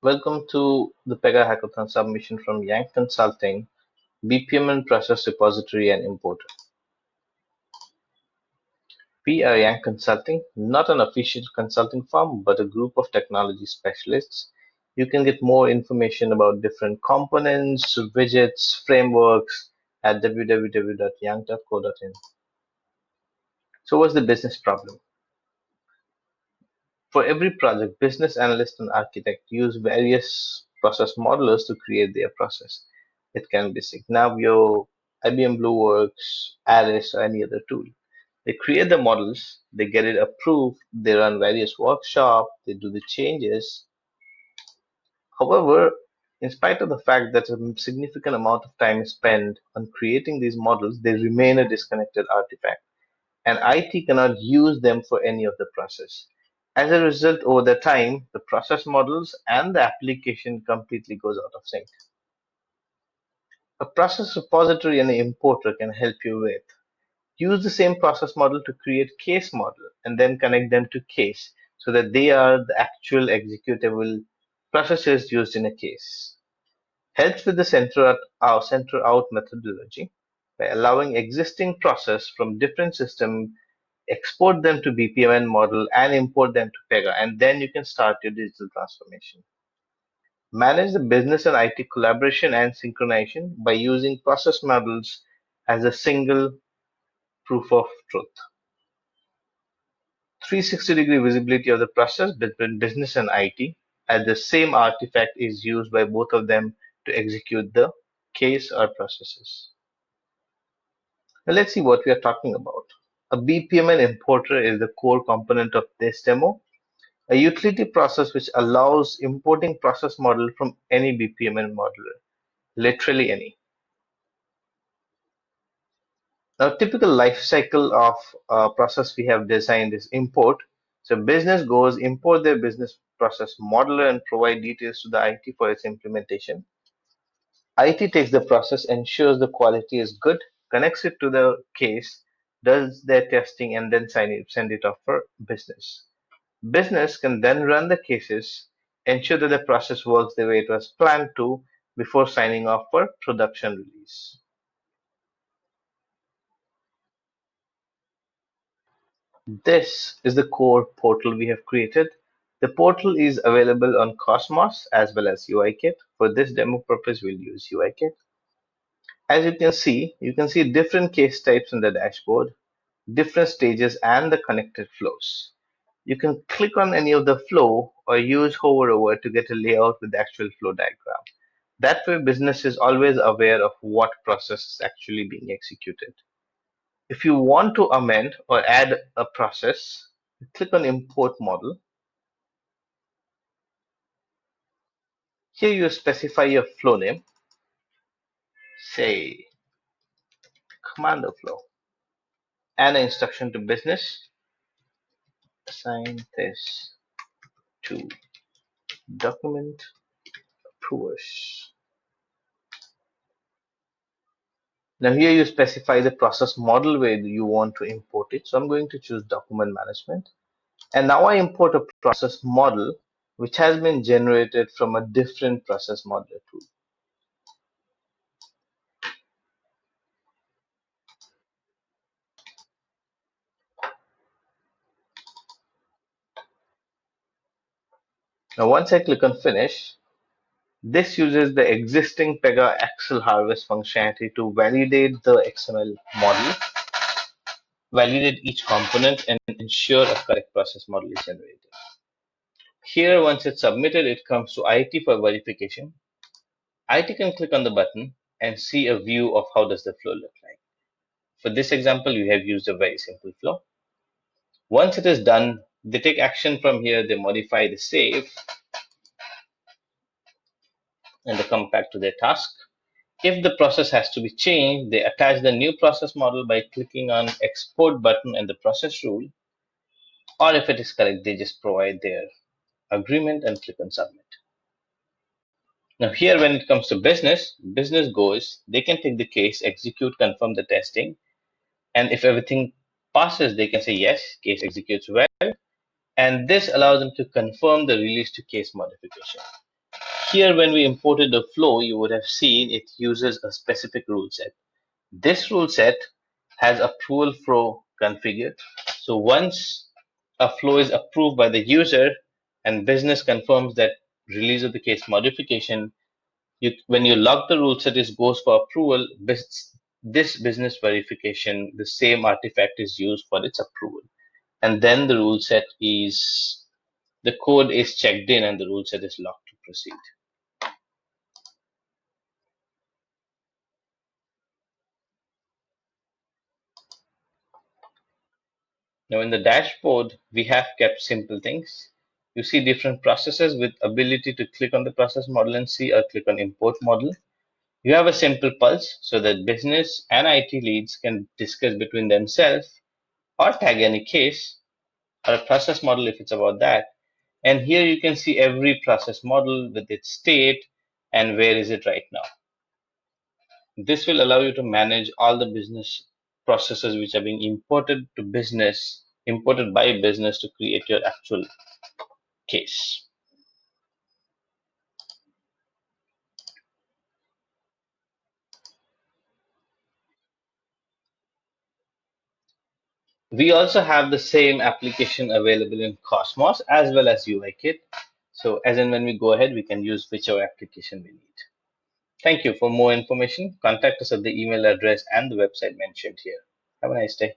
Welcome to the Pega Hackathon submission from Yank Consulting, BPM and Process Repository and Importer. We are Yank Consulting, not an official consulting firm, but a group of technology specialists. You can get more information about different components, widgets, frameworks at www.yank.co.in. So what's the business problem? For every project, business analyst and architect use various process modelers to create their process. It can be Signavio, IBM Blueworks, Aris, or any other tool. They create the models, they get it approved, they run various workshops, they do the changes. However, in spite of the fact that a significant amount of time is spent on creating these models, they remain a disconnected artifact and IT cannot use them for any of the process. As a result, over the time, the process models and the application completely goes out of sync. A process repository and an importer can help you with. Use the same process model to create case model and then connect them to case so that they are the actual executable processes used in a case. Helps with the center out methodology by allowing existing process from different systems, export them to BPMN model and import them to Pega, and then you can start your digital transformation. Manage the business and IT collaboration and synchronization by using process models as a single proof of truth. 360-degree visibility of the process between business and IT, as the same artifact is used by both of them to execute the case or processes. Now let's see what we are talking about. A BPMN importer is the core component of this demo. A utility process which allows importing process model from any BPMN modeler, literally any. Now, typical life cycle of process we have designed is import. So business goes import their business process modeler and provide details to the IT for its implementation. IT takes the process, ensures the quality is good, connects it to the case, does their testing, and then send it off for business. Business can then run the cases, ensure that the process works the way it was planned to before signing off for production release. This is the core portal we have created. The portal is available on Cosmos as well as UIKit. For this demo purpose, we'll use UIKit. As you can see different case types in the dashboard, different stages, and the connected flows. You can click on any of the flow or use hover over to get a layout with the actual flow diagram. That way, business is always aware of what process is actually being executed. If you want to amend or add a process, click on Import Model. Here you specify your flow name, say Commando Flow, and an instruction to business, assign this to document approvers. Now here you specify the process model where you want to import it. So I'm going to choose document management. And now I import a process model which has been generated from a different process modeler tool. Now once I click on finish, this uses the existing Pega Excel harvest functionality to validate the XML model, validate each component, and ensure a correct process model is generated. Here, once it's submitted, it comes to IT for verification. IT can click on the button and see a view of how does the flow look like. For this example, we have used a very simple flow. Once it is done, they take action from here, they modify the save, and they come back to their task. If the process has to be changed, they attach the new process model by clicking on export button and the process rule, or if it is correct, they just provide their agreement and click on submit. Now here, when it comes to business goes, they can take the case, execute, confirm the testing, and if everything passes, they can say yes, case executes well, and this allows them to confirm the release to case modification. Here, when we imported the flow, you would have seen it uses a specific rule set. This rule set has approval flow configured. So once a flow is approved by the user and business confirms that release of the case modification, when you lock the rule set, it goes for approval. This business verification, the same artifact is used for its approval. And then the rule set is, the code is checked in and the rule set is locked to proceed. Now in the dashboard, we have kept simple things. You see different processes with ability to click on the process model and see, or click on import model. You have a simple pulse so that business and IT leads can discuss between themselves or tag any case, or a process model if it's about that. And here you can see every process model with its state and where is it right now. This will allow you to manage all the business processes which are being imported by business to create your actual case. We also have the same application available in Cosmos as well as UIKit. So as and when we go ahead, we can use whichever application we need. Thank you. For more information, contact us at the email address and the website mentioned here. Have a nice day.